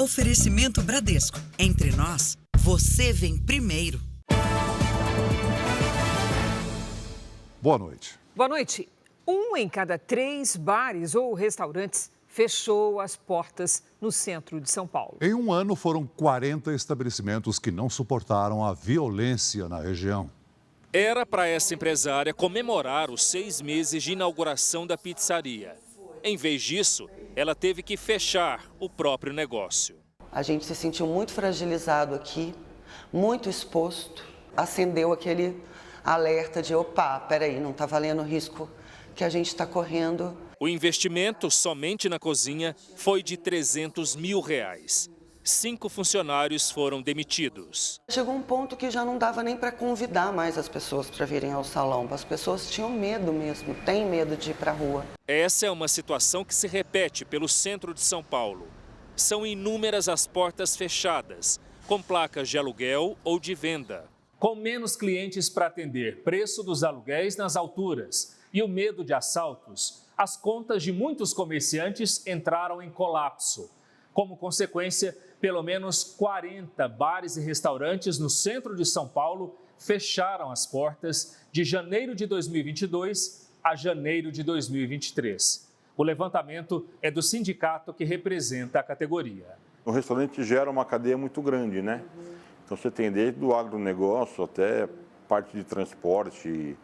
Oferecimento Bradesco. Entre nós, você vem primeiro. Boa noite. Boa noite. 1 em cada 3 bares ou restaurantes fechou as portas no centro de São Paulo. Em um ano, foram 40 estabelecimentos que não suportaram a violência na região. Era para essa empresária comemorar os 6 meses de inauguração da pizzaria. Em vez disso, ela teve que fechar o próprio negócio. A gente se sentiu muito fragilizado aqui, muito exposto. Acendeu aquele alerta de, opa, peraí, não está valendo o risco que a gente está correndo. O investimento somente na cozinha foi de R$300 mil. 5 funcionários foram demitidos. Chegou um ponto que já não dava nem para convidar mais as pessoas para virem ao salão. As pessoas tinham medo mesmo, têm medo de ir para a rua. Essa é uma situação que se repete pelo centro de São Paulo. São inúmeras as portas fechadas, com placas de aluguel ou de venda. Com menos clientes para atender, preço dos aluguéis nas alturas e o medo de assaltos, as contas de muitos comerciantes entraram em colapso. Como consequência, pelo menos 40 bares e restaurantes no centro de São Paulo fecharam as portas de janeiro de 2022 a janeiro de 2023. O levantamento é do sindicato que representa a categoria. O restaurante gera uma cadeia muito grande, né? Então você tem desde o agronegócio até parte de transporte,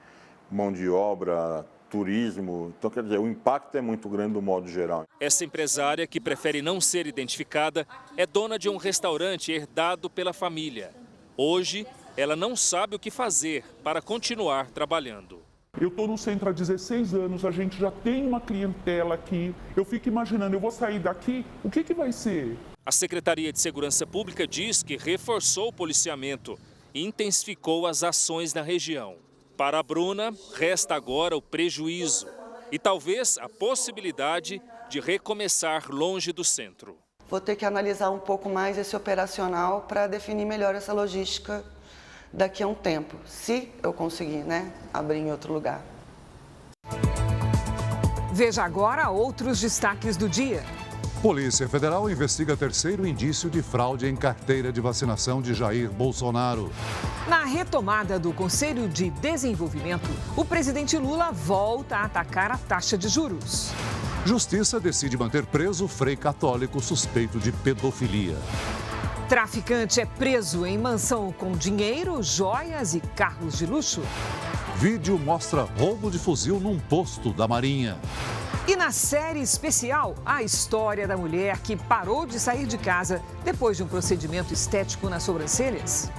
mão de obra, turismo. Então, quer dizer, o impacto é muito grande do modo geral. Essa empresária, que prefere não ser identificada, é dona de um restaurante herdado pela família. Hoje, ela não sabe o que fazer para continuar trabalhando. Eu estou no centro há 16 anos, a gente já tem uma clientela aqui. Eu fico imaginando, eu vou sair daqui, o que vai ser? A Secretaria de Segurança Pública diz que reforçou o policiamento e intensificou as ações na região. Para a Bruna, resta agora o prejuízo e talvez a possibilidade de recomeçar longe do centro. Vou ter que analisar um pouco mais esse operacional para definir melhor essa logística daqui a um tempo, se eu conseguir, abrir em outro lugar. Veja agora outros destaques do dia. Polícia Federal investiga terceiro indício de fraude em carteira de vacinação de Jair Bolsonaro. Na retomada do Conselho de Desenvolvimento, o presidente Lula volta a atacar a taxa de juros. Justiça decide manter preso frei católico suspeito de pedofilia. Traficante é preso em mansão com dinheiro, joias e carros de luxo. Vídeo mostra roubo de fuzil num posto da Marinha. E na série especial, a história da mulher que parou de sair de casa depois de um procedimento estético nas sobrancelhas.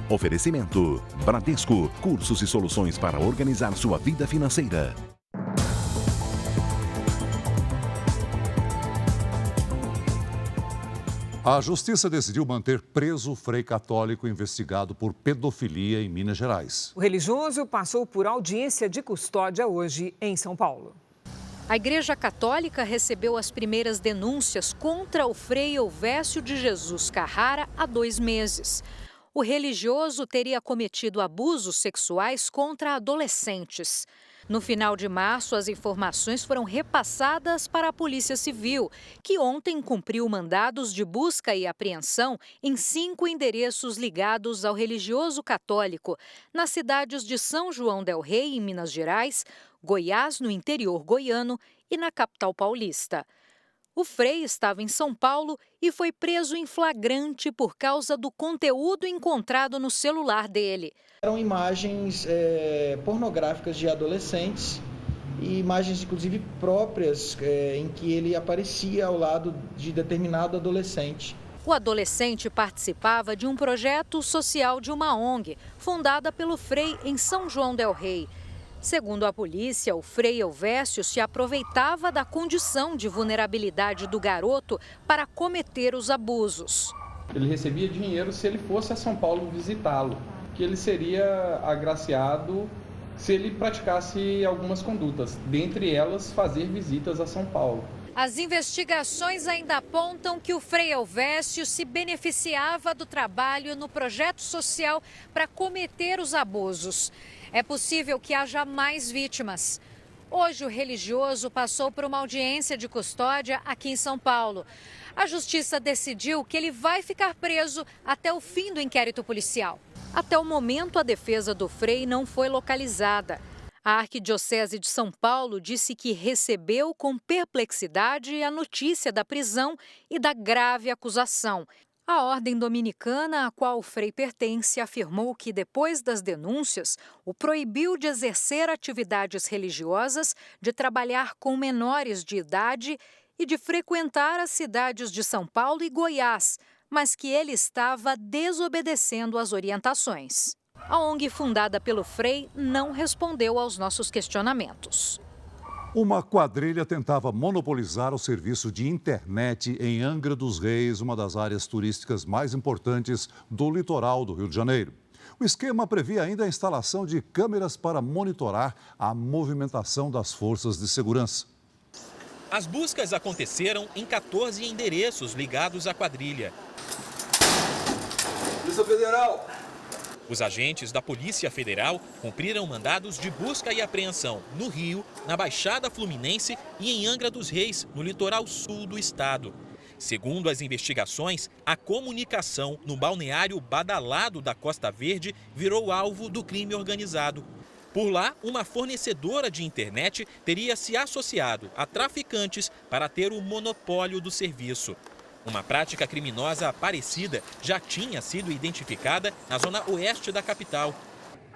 Oferecimento: Bradesco, cursos e soluções para organizar sua vida financeira. A Justiça decidiu manter preso o frei católico investigado por pedofilia em Minas Gerais. O religioso passou por audiência de custódia hoje em São Paulo. A Igreja Católica recebeu as primeiras denúncias contra o frei Elvésio de Jesus Carrara há 2 meses. O religioso teria cometido abusos sexuais contra adolescentes. No final de março, as informações foram repassadas para a Polícia Civil, que ontem cumpriu mandados de busca e apreensão em 5 endereços ligados ao religioso católico, nas cidades de São João del Rei, em Minas Gerais, Goiás, no interior goiano, e na capital paulista. O frei estava em São Paulo e foi preso em flagrante por causa do conteúdo encontrado no celular dele. Eram imagens pornográficas de adolescentes e imagens, inclusive, próprias em que ele aparecia ao lado de determinado adolescente. O adolescente participava de um projeto social de uma ONG, fundada pelo frei em São João del Rei. Segundo a polícia, o frei Elvésio se aproveitava da condição de vulnerabilidade do garoto para cometer os abusos. Ele recebia dinheiro se ele fosse a São Paulo visitá-lo, que ele seria agraciado se ele praticasse algumas condutas, dentre elas fazer visitas a São Paulo. As investigações ainda apontam que o Frei Elvésio se beneficiava do trabalho no projeto social para cometer os abusos. É possível que haja mais vítimas. Hoje, o religioso passou por uma audiência de custódia aqui em São Paulo. A justiça decidiu que ele vai ficar preso até o fim do inquérito policial. Até o momento, a defesa do Frei não foi localizada. A Arquidiocese de São Paulo disse que recebeu com perplexidade a notícia da prisão e da grave acusação. A Ordem Dominicana, a qual o Frei pertence, afirmou que, depois das denúncias, o proibiu de exercer atividades religiosas, de trabalhar com menores de idade e de frequentar as cidades de São Paulo e Goiás, mas que ele estava desobedecendo às orientações. A ONG fundada pelo Frei não respondeu aos nossos questionamentos. Uma quadrilha tentava monopolizar o serviço de internet em Angra dos Reis, uma das áreas turísticas mais importantes do litoral do Rio de Janeiro. O esquema previa ainda a instalação de câmeras para monitorar a movimentação das forças de segurança. As buscas aconteceram em 14 endereços ligados à quadrilha. Polícia Federal! Os agentes da Polícia Federal cumpriram mandados de busca e apreensão no Rio, na Baixada Fluminense e em Angra dos Reis, no litoral sul do estado. Segundo as investigações, a comunicação no balneário badalado da Costa Verde virou alvo do crime organizado. Por lá, uma fornecedora de internet teria se associado a traficantes para ter o monopólio do serviço. Uma prática criminosa parecida já tinha sido identificada na zona oeste da capital.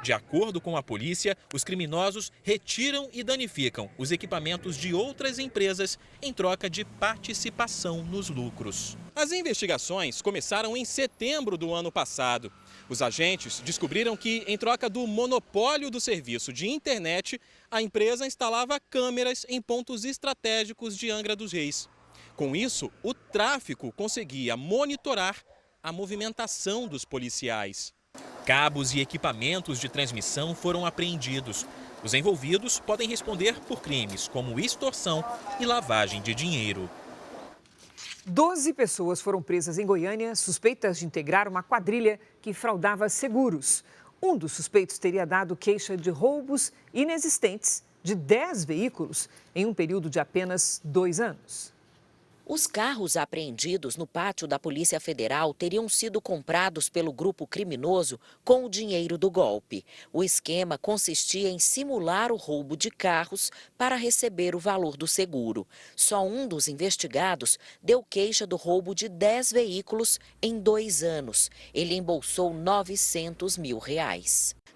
De acordo com a polícia, os criminosos retiram e danificam os equipamentos de outras empresas em troca de participação nos lucros. As investigações começaram em setembro do ano passado. Os agentes descobriram que, em troca do monopólio do serviço de internet, a empresa instalava câmeras em pontos estratégicos de Angra dos Reis. Com isso, o tráfico conseguia monitorar a movimentação dos policiais. Cabos e equipamentos de transmissão foram apreendidos. Os envolvidos podem responder por crimes como extorsão e lavagem de dinheiro. 12 pessoas foram presas em Goiânia, suspeitas de integrar uma quadrilha que fraudava seguros. Um dos suspeitos teria dado queixa de roubos inexistentes de 10 veículos em um período de apenas 2 anos. Os carros apreendidos no pátio da Polícia Federal teriam sido comprados pelo grupo criminoso com o dinheiro do golpe. O esquema consistia em simular o roubo de carros para receber o valor do seguro. Só um dos investigados deu queixa do roubo de 10 veículos em 2 anos. Ele embolsou R$900 mil.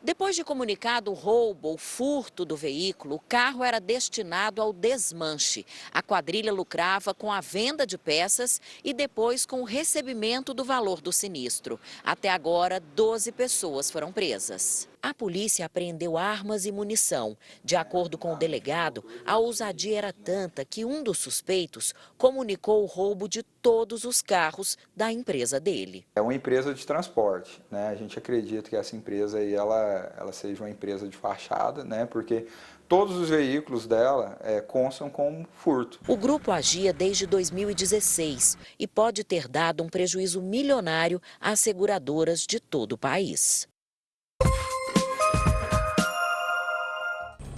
Depois de comunicado o roubo ou furto do veículo, o carro era destinado ao desmanche. A quadrilha lucrava com a venda de peças e depois com o recebimento do valor do sinistro. Até agora, 12 pessoas foram presas. A polícia apreendeu armas e munição. De acordo com o delegado, a ousadia era tanta que um dos suspeitos comunicou o roubo de todos os carros da empresa dele. É uma empresa de transporte, né? A gente acredita que essa empresa aí, ela seja uma empresa de fachada, né? Porque todos os veículos dela constam com furto. O grupo agia desde 2016 e pode ter dado um prejuízo milionário às seguradoras de todo o país.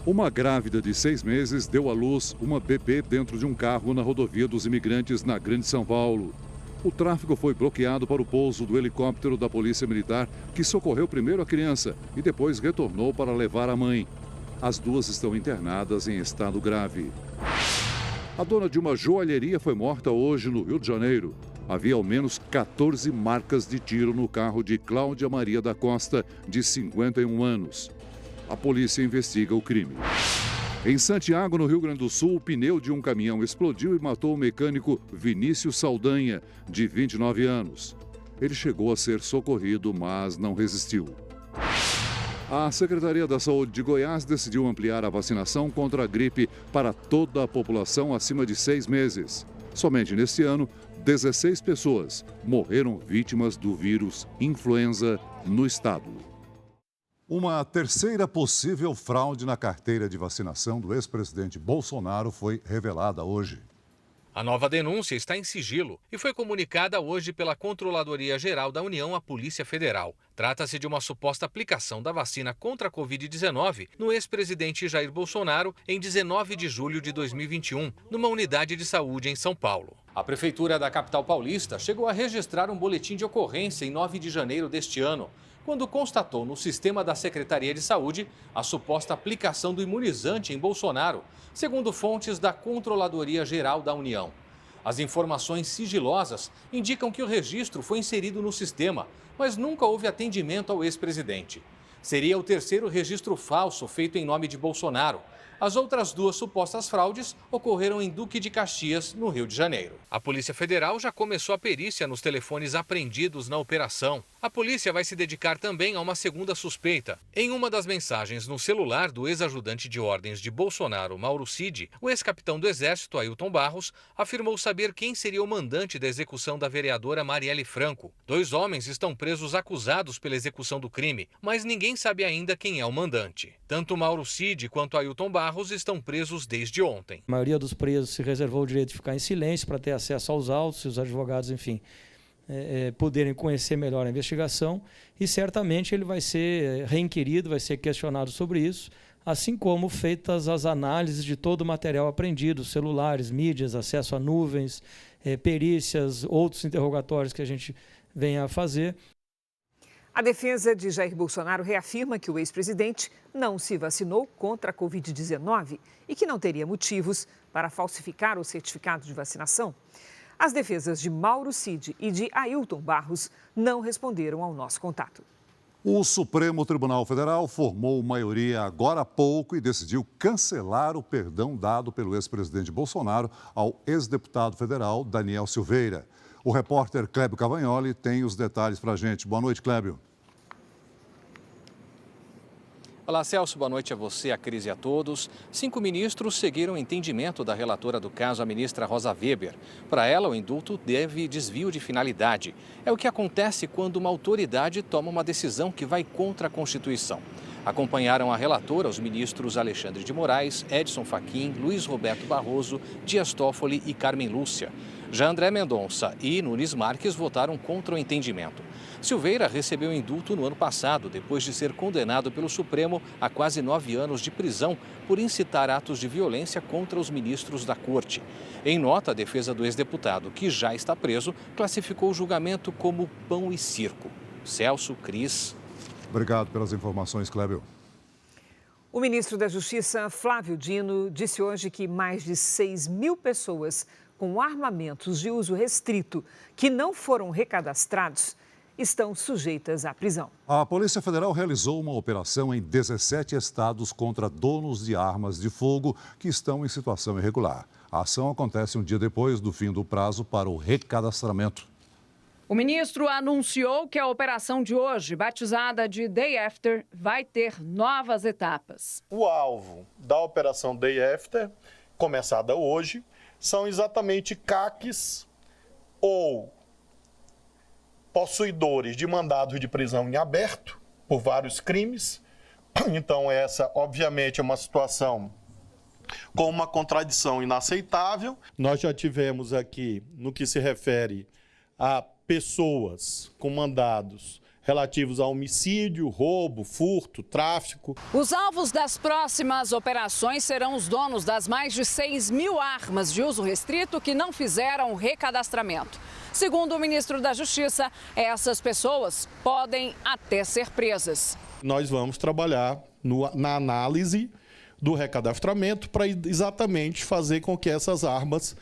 Uma grávida de 6 meses deu à luz uma bebê dentro de um carro na rodovia dos Imigrantes, na Grande São Paulo. O tráfego foi bloqueado para o pouso do helicóptero da Polícia Militar, que socorreu primeiro a criança e depois retornou para levar a mãe. As duas estão internadas em estado grave. A dona de uma joalheria foi morta hoje no Rio de Janeiro. Havia ao menos 14 marcas de tiro no carro de Cláudia Maria da Costa, de 51 anos. A polícia investiga o crime. Em Santiago, no Rio Grande do Sul, o pneu de um caminhão explodiu e matou o mecânico Vinícius Saldanha, de 29 anos. Ele chegou a ser socorrido, mas não resistiu. A Secretaria da Saúde de Goiás decidiu ampliar a vacinação contra a gripe para toda a população acima de 6 meses. Somente neste ano, 16 pessoas morreram vítimas do vírus influenza no estado. Uma terceira possível fraude na carteira de vacinação do ex-presidente Bolsonaro foi revelada hoje. A nova denúncia está em sigilo e foi comunicada hoje pela Controladoria Geral da União à Polícia Federal. Trata-se de uma suposta aplicação da vacina contra a Covid-19 no ex-presidente Jair Bolsonaro em 19 de julho de 2021, numa unidade de saúde em São Paulo. A Prefeitura da capital paulista chegou a registrar um boletim de ocorrência em 9 de janeiro deste ano, quando constatou no sistema da Secretaria de Saúde a suposta aplicação do imunizante em Bolsonaro, segundo fontes da Controladoria Geral da União. As informações sigilosas indicam que o registro foi inserido no sistema, mas nunca houve atendimento ao ex-presidente. Seria o terceiro registro falso feito em nome de Bolsonaro. As outras duas supostas fraudes ocorreram em Duque de Caxias, no Rio de Janeiro. A Polícia Federal já começou a perícia nos telefones apreendidos na operação. A polícia vai se dedicar também a uma segunda suspeita. Em uma das mensagens no celular do ex-ajudante de ordens de Bolsonaro, Mauro Cid, o ex-capitão do Exército, Ailton Barros, afirmou saber quem seria o mandante da execução da vereadora Marielle Franco. 2 homens estão presos acusados pela execução do crime, mas ninguém sabe ainda quem é o mandante. Tanto Mauro Cid quanto Ailton Barros estão presos desde ontem. A maioria dos presos se reservou o direito de ficar em silêncio para ter acesso aos autos e os advogados, enfim, poderem conhecer melhor a investigação, e certamente ele vai ser reinquirido, vai ser questionado sobre isso, assim como feitas as análises de todo o material apreendido, celulares, mídias, acesso a nuvens, perícias, outros interrogatórios que a gente venha a fazer. A defesa de Jair Bolsonaro reafirma que o ex-presidente não se vacinou contra a Covid-19 e que não teria motivos para falsificar o certificado de vacinação. As defesas de Mauro Cid e de Ailton Barros não responderam ao nosso contato. O Supremo Tribunal Federal formou maioria agora há pouco e decidiu cancelar o perdão dado pelo ex-presidente Bolsonaro ao ex-deputado federal Daniel Silveira. O repórter Clébio Cavagnoli tem os detalhes para a gente. Boa noite, Clébio. Olá, Celso. Boa noite a você, a Cris e a todos. 5 ministros seguiram o entendimento da relatora do caso, a ministra Rosa Weber. Para ela, o indulto deve desvio de finalidade. É o que acontece quando uma autoridade toma uma decisão que vai contra a Constituição. Acompanharam a relatora os ministros Alexandre de Moraes, Edson Fachin, Luiz Roberto Barroso, Dias Toffoli e Carmen Lúcia. Já André Mendonça e Nunes Marques votaram contra o entendimento. Silveira recebeu indulto no ano passado, depois de ser condenado pelo Supremo a quase 9 anos de prisão por incitar atos de violência contra os ministros da Corte. Em nota, a defesa do ex-deputado, que já está preso, classificou o julgamento como pão e circo. Celso, Cris. Obrigado pelas informações, Clébio. O ministro da Justiça, Flávio Dino, disse hoje que mais de 6.000 pessoas com armamentos de uso restrito que não foram recadastrados estão sujeitas à prisão. A Polícia Federal realizou uma operação em 17 estados contra donos de armas de fogo que estão em situação irregular. A ação acontece um dia depois do fim do prazo para o recadastramento. O ministro anunciou que a operação de hoje, batizada de Day After, vai ter novas etapas. O alvo da operação Day After, começada hoje, são exatamente CACs ou possuidores de mandados de prisão em aberto por vários crimes. Então essa, obviamente, é uma situação com uma contradição inaceitável. Nós já tivemos aqui, no que se refere a pessoas com mandados relativos a homicídio, roubo, furto, tráfico. Os alvos das próximas operações serão os donos das mais de 6.000 armas de uso restrito que não fizeram o recadastramento. Segundo o ministro da Justiça, essas pessoas podem até ser presas. Nós vamos trabalhar na análise do recadastramento para exatamente fazer com que essas armas,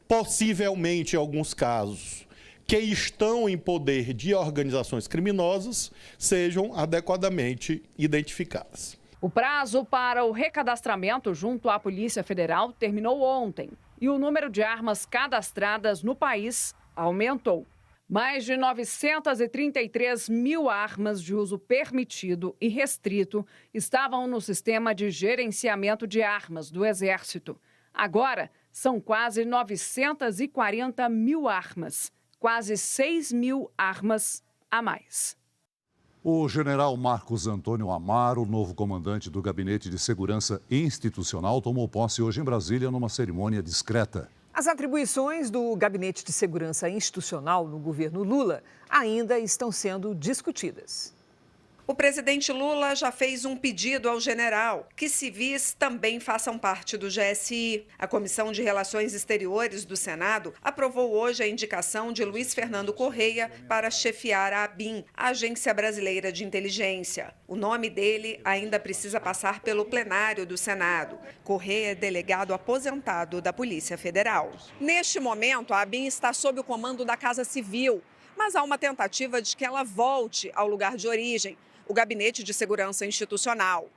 possivelmente em alguns casos, que estão em poder de organizações criminosas, sejam adequadamente identificadas. O prazo para o recadastramento junto à Polícia Federal terminou ontem e o número de armas cadastradas no país aumentou. Mais de 933 mil armas de uso permitido e restrito estavam no sistema de gerenciamento de armas do Exército. Agora, são quase 940 mil armas. Quase 6.000 armas a mais. O general Marcos Antônio Amaro, novo comandante do Gabinete de Segurança Institucional, tomou posse hoje em Brasília numa cerimônia discreta. As atribuições do Gabinete de Segurança Institucional no governo Lula ainda estão sendo discutidas. O presidente Lula já fez um pedido ao general que civis também façam parte do GSI. A Comissão de Relações Exteriores do Senado aprovou hoje a indicação de Luiz Fernando Correia para chefiar a ABIN, a Agência Brasileira de Inteligência. O nome dele ainda precisa passar pelo plenário do Senado. Correia é delegado aposentado da Polícia Federal. Neste momento, a ABIN está sob o comando da Casa Civil, mas há uma tentativa de que ela volte ao lugar de origem, o Gabinete de Segurança Institucional.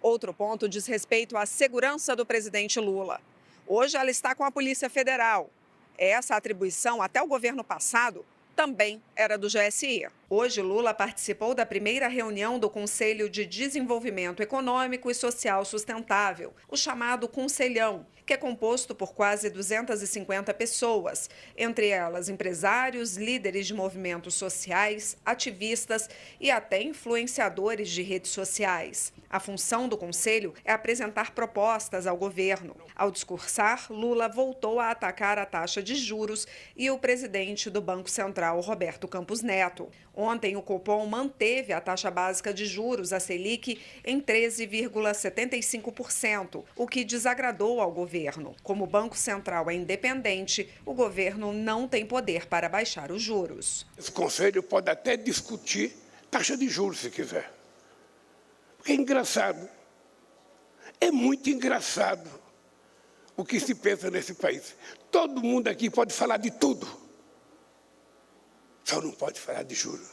Outro ponto diz respeito à segurança do presidente Lula. Hoje ela está com a Polícia Federal. Essa atribuição, até o governo passado, também era do GSI. Hoje, Lula participou da primeira reunião do Conselho de Desenvolvimento Econômico e Social Sustentável, o chamado Conselhão, que é composto por quase 250 pessoas, entre elas empresários, líderes de movimentos sociais, ativistas e até influenciadores de redes sociais. A função do Conselho é apresentar propostas ao governo. Ao discursar, Lula voltou a atacar a taxa de juros e o presidente do Banco Central, Roberto Campos Neto. Ontem, o Copom manteve a taxa básica de juros, a Selic, em 13,75%, o que desagradou ao governo. Como o Banco Central é independente, o governo não tem poder para baixar os juros. Esse conselho pode até discutir taxa de juros, se quiser. Porque é engraçado. É muito engraçado o que se pensa nesse país. Todo mundo aqui pode falar de tudo. Só não pode falar de juros.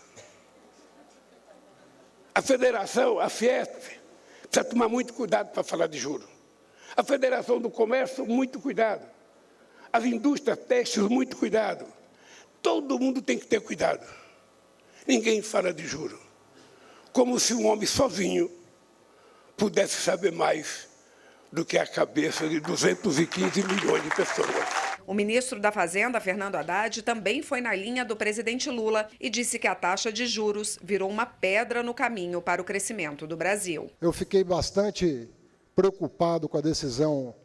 A federação, a Fiesp, precisa tomar muito cuidado para falar de juros. A Federação do Comércio, muito cuidado. As indústrias têxteis, muito cuidado. Todo mundo tem que ter cuidado. Ninguém fala de juros. Como se um homem sozinho pudesse saber mais do que a cabeça de 215 milhões de pessoas. O ministro da Fazenda, Fernando Haddad, também foi na linha do presidente Lula e disse que a taxa de juros virou uma pedra no caminho para o crescimento do Brasil. Eu fiquei bastante preocupado com a decisão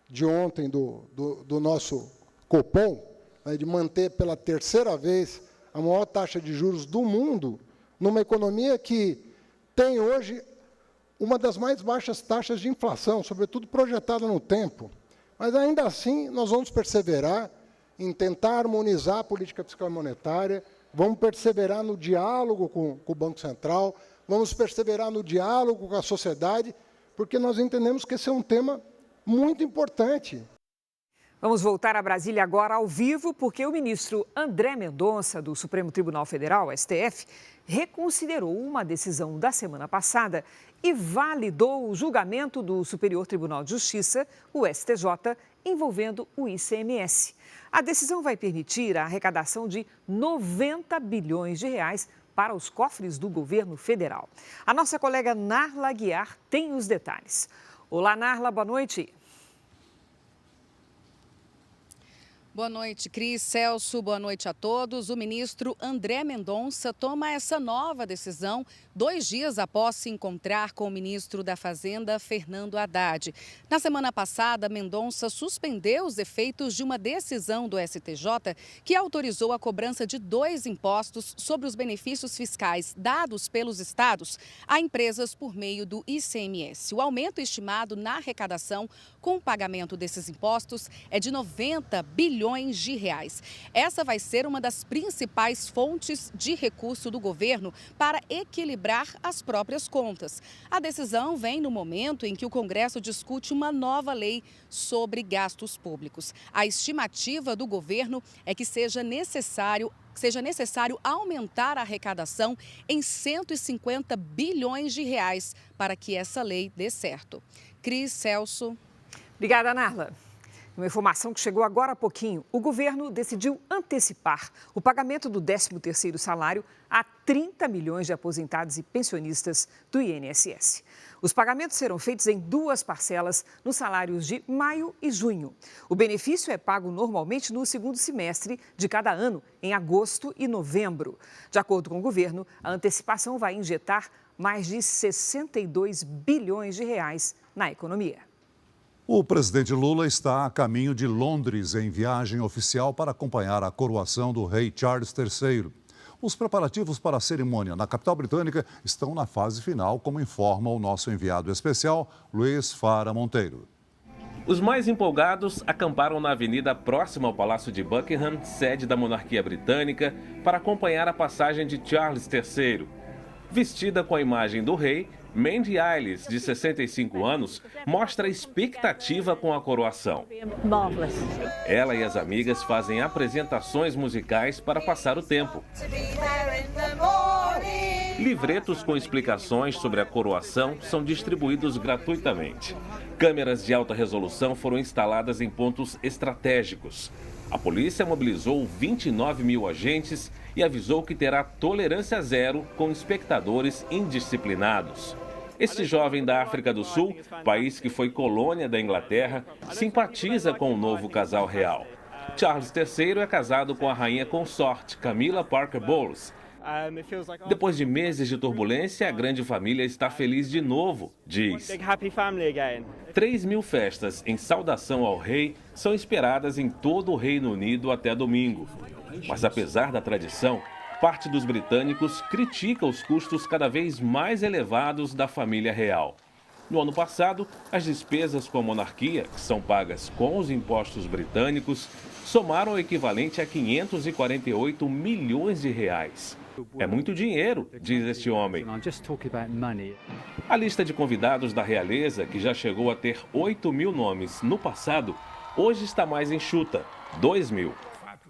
de ontem do nosso Copom, né, de manter pela terceira vez a maior taxa de juros do mundo, numa economia que tem hoje uma das mais baixas taxas de inflação, sobretudo projetada no tempo. Mas, ainda assim, nós vamos perseverar em tentar harmonizar a política fiscal e monetária, vamos perseverar no diálogo com o Banco Central, vamos perseverar no diálogo com a sociedade, porque nós entendemos que esse é um tema muito importante. Vamos voltar a Brasília agora ao vivo, porque o ministro André Mendonça, do Supremo Tribunal Federal, STF, reconsiderou uma decisão da semana passada e validou o julgamento do Superior Tribunal de Justiça, o STJ, envolvendo o ICMS. A decisão vai permitir a arrecadação de 90 bilhões de reais para os cofres do governo federal. A nossa colega Narla Aguiar tem os detalhes. Olá, Narla, boa noite. Boa noite, Cris, Celso, boa noite a todos. O ministro André Mendonça toma essa nova decisão 2 dias após se encontrar com o ministro da Fazenda, Fernando Haddad. Na semana passada, Mendonça suspendeu os efeitos de uma decisão do STJ que autorizou a cobrança de 2 impostos sobre os benefícios fiscais dados pelos estados a empresas por meio do ICMS. O aumento estimado na arrecadação com o pagamento desses impostos é de 90 bilhões de reais. Essa vai ser uma das principais fontes de recurso do governo para equilibrar as próprias contas. A decisão vem no momento em que o Congresso discute uma nova lei sobre gastos públicos. A estimativa do governo é que seja necessário aumentar a arrecadação em 150 bilhões de reais para que essa lei dê certo. Cris, Celso. Obrigada, Narla. Uma informação que chegou agora há pouquinho. O governo decidiu antecipar o pagamento do 13º salário a 30 milhões de aposentados e pensionistas do INSS. Os pagamentos serão feitos em 2 parcelas nos salários de maio e junho. O benefício é pago normalmente no 2º semestre de cada ano, em agosto e novembro. De acordo com o governo, a antecipação vai injetar mais de 62 bilhões de reais na economia. O presidente Lula está a caminho de Londres em viagem oficial para acompanhar a coroação do rei Charles III. Os preparativos para a cerimônia na capital britânica estão na fase final, como informa o nosso enviado especial, Luiz Fara Monteiro. Os mais empolgados acamparam na avenida próxima ao Palácio de Buckingham, sede da monarquia britânica, para acompanhar a passagem de Charles III. Vestida com a imagem do rei, Mandy Eilish, de 65 anos, mostra expectativa com a coroação. Ela e as amigas fazem apresentações musicais para passar o tempo. Livretos com explicações sobre a coroação são distribuídos gratuitamente. Câmeras de alta resolução foram instaladas em pontos estratégicos. A polícia mobilizou 29 mil agentes e avisou que terá tolerância zero com espectadores indisciplinados. Este jovem da África do Sul, país que foi colônia da Inglaterra, simpatiza com o novo casal real. Charles III é casado com a rainha consorte, Camilla Parker Bowles. Depois de meses de turbulência, a grande família está feliz de novo, diz. 3 mil festas em saudação ao rei são esperadas em todo o Reino Unido até domingo. Mas apesar da tradição, parte dos britânicos critica os custos cada vez mais elevados da família real. No ano passado, as despesas com a monarquia, que são pagas com os impostos britânicos, somaram o equivalente a 548 milhões de reais. É muito dinheiro, diz este homem. A lista de convidados da realeza, que já chegou a ter 8 mil nomes no passado, hoje está mais enxuta, 2 mil.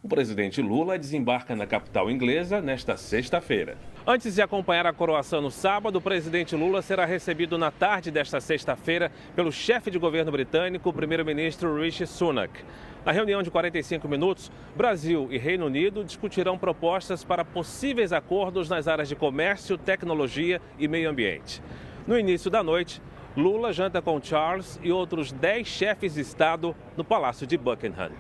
O presidente Lula desembarca na capital inglesa nesta sexta-feira. Antes de acompanhar a coroação no sábado, o presidente Lula será recebido na tarde desta sexta-feira pelo chefe de governo britânico, o primeiro-ministro Rishi Sunak. Na reunião de 45 minutos, Brasil e Reino Unido discutirão propostas para possíveis acordos nas áreas de comércio, tecnologia e meio ambiente. No início da noite, Lula janta com Charles e outros 10 chefes de Estado no Palácio de Buckingham.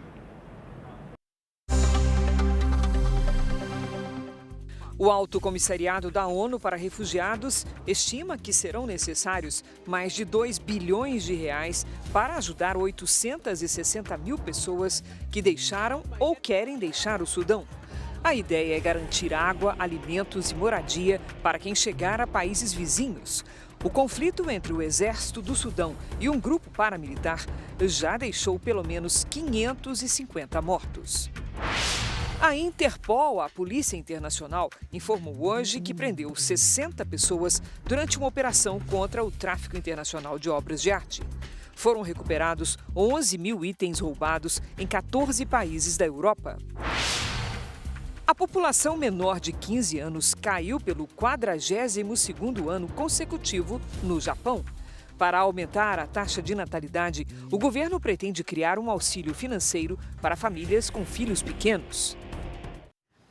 O Alto Comissariado da ONU para Refugiados estima que serão necessários mais de 2 bilhões de reais para ajudar 860 mil pessoas que deixaram ou querem deixar o Sudão. A ideia é garantir água, alimentos e moradia para quem chegar a países vizinhos. O conflito entre o exército do Sudão e um grupo paramilitar já deixou pelo menos 550 mortos. A Interpol, a Polícia Internacional, informou hoje que prendeu 60 pessoas durante uma operação contra o tráfico internacional de obras de arte. Foram recuperados 11 mil itens roubados em 14 países da Europa. A população menor de 15 anos caiu pelo 42º ano consecutivo no Japão. Para aumentar a taxa de natalidade, o governo pretende criar um auxílio financeiro para famílias com filhos pequenos.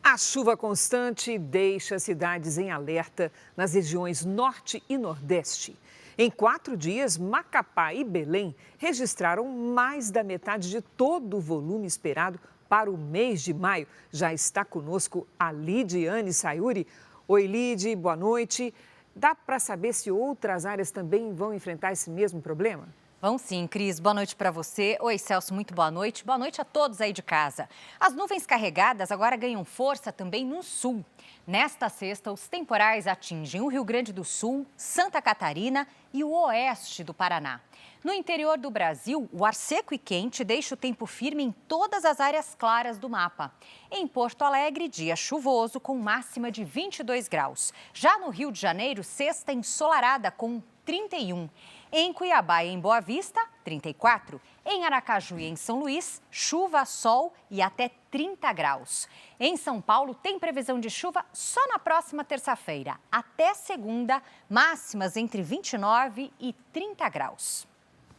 A chuva constante deixa cidades em alerta nas regiões Norte e Nordeste. Em 4 dias, Macapá e Belém registraram mais da metade de todo o volume esperado para o mês de maio. Já está conosco a Lidiane Sayuri. Oi, Lid, boa noite. Dá para saber se outras áreas também vão enfrentar esse mesmo problema? Vão sim, Cris. Boa noite para você. Oi, Celso, muito boa noite. Boa noite a todos aí de casa. As nuvens carregadas agora ganham força também no sul. Nesta sexta, os temporais atingem o Rio Grande do Sul, Santa Catarina e o oeste do Paraná. No interior do Brasil, o ar seco e quente deixa o tempo firme em todas as áreas claras do mapa. Em Porto Alegre, dia chuvoso com máxima de 22 graus. Já no Rio de Janeiro, sexta ensolarada com 31. Em Cuiabá e em Boa Vista, 34. Em Aracaju e em São Luís, chuva, sol e até 30 graus. Em São Paulo, tem previsão de chuva só na próxima terça-feira. Até segunda, máximas entre 29 e 30 graus.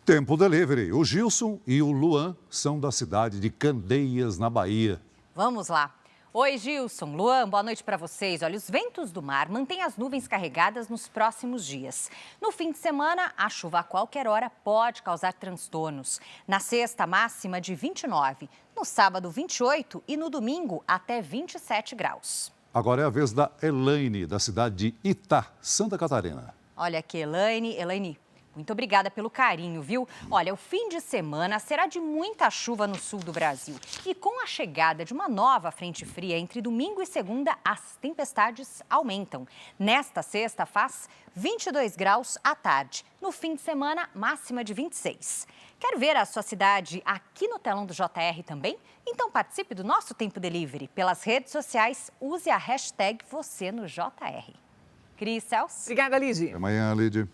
Tempo Delivery. O Gilson e o Luan são da cidade de Candeias, na Bahia. Vamos lá. Oi, Gilson, Luan, boa noite para vocês. Olha, os ventos do mar mantêm as nuvens carregadas nos próximos dias. No fim de semana, a chuva a qualquer hora pode causar transtornos. Na sexta, máxima de 29, no sábado 28 e no domingo até 27 graus. Agora é a vez da Elaine, da cidade de Itá, Santa Catarina. Olha aqui, Elaine, Muito obrigada pelo carinho, viu? Olha, o fim de semana será de muita chuva no sul do Brasil. E com a chegada de uma nova frente fria entre domingo e segunda, as tempestades aumentam. Nesta sexta faz 22 graus à tarde. No fim de semana, máxima de 26. Quer ver a sua cidade aqui no telão do JR também? Então participe do nosso Tempo Delivery. Pelas redes sociais, use a hashtag #VocêNoJR. Cris, Celso. Obrigada, Lidy. Até amanhã, Lidy.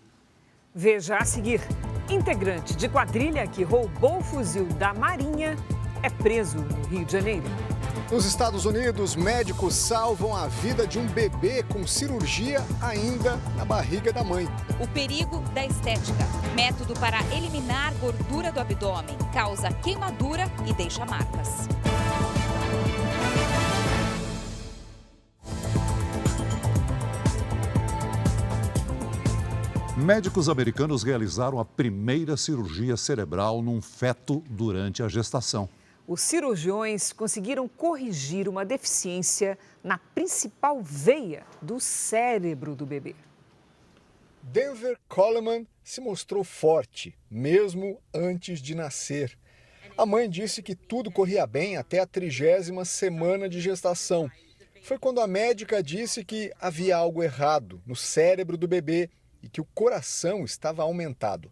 Veja a seguir. Integrante de quadrilha que roubou o fuzil da Marinha é preso no Rio de Janeiro. Nos Estados Unidos, médicos salvam a vida de um bebê com cirurgia ainda na barriga da mãe. O perigo da estética. Método para eliminar gordura do abdômen. Causa queimadura e deixa marcas. Médicos americanos realizaram a primeira cirurgia cerebral num feto durante a gestação. Os cirurgiões conseguiram corrigir uma deficiência na principal veia do cérebro do bebê. Denver Coleman se mostrou forte, mesmo antes de nascer. A mãe disse que tudo corria bem até a 30ª semana de gestação. Foi quando a médica disse que havia algo errado no cérebro do bebê e que o coração estava aumentado.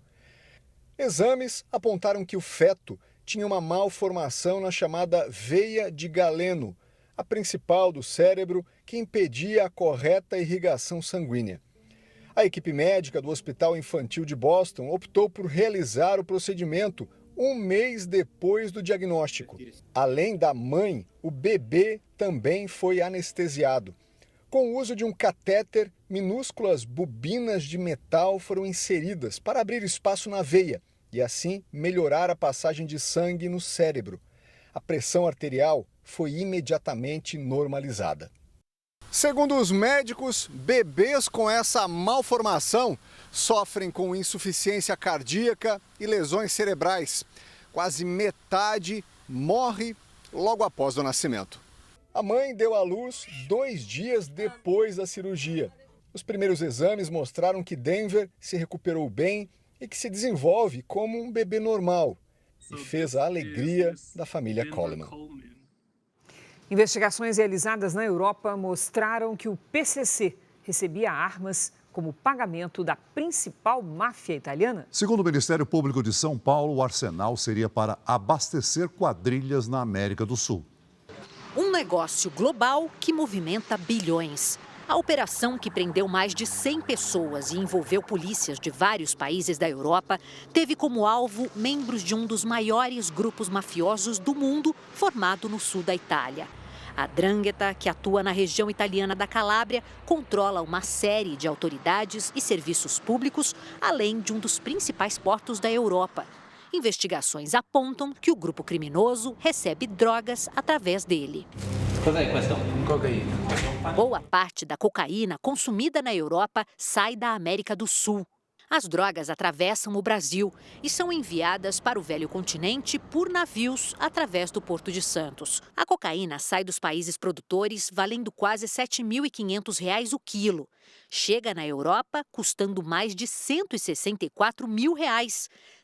Exames apontaram que o feto tinha uma malformação na chamada veia de Galeno, a principal do cérebro que impedia a correta irrigação sanguínea. A equipe médica do Hospital Infantil de Boston optou por realizar o procedimento um mês depois do diagnóstico. Além da mãe, o bebê também foi anestesiado. Com o uso de um catéter, minúsculas bobinas de metal foram inseridas para abrir espaço na veia e assim melhorar a passagem de sangue no cérebro. A pressão arterial foi imediatamente normalizada. Segundo os médicos, bebês com essa malformação sofrem com insuficiência cardíaca e lesões cerebrais. Quase metade morre logo após o nascimento. A mãe deu à luz 2 dias depois da cirurgia. Os primeiros exames mostraram que Denver se recuperou bem e que se desenvolve como um bebê normal e fez a alegria da família Coleman. Investigações realizadas na Europa mostraram que o PCC recebia armas como pagamento da principal máfia italiana. Segundo o Ministério Público de São Paulo, o arsenal seria para abastecer quadrilhas na América do Sul. Um negócio global que movimenta bilhões. A operação, que prendeu mais de 100 pessoas e envolveu polícias de vários países da Europa, teve como alvo membros de um dos maiores grupos mafiosos do mundo, formado no sul da Itália. A 'Ndrangheta, que atua na região italiana da Calábria, controla uma série de autoridades e serviços públicos, além de um dos principais portos da Europa. Investigações apontam que o grupo criminoso recebe drogas através dele. Boa parte da cocaína consumida na Europa sai da América do Sul. As drogas atravessam o Brasil e são enviadas para o velho continente por navios através do Porto de Santos. A cocaína sai dos países produtores valendo quase R$ 7.500 o quilo. Chega na Europa custando mais de R$ 164 mil.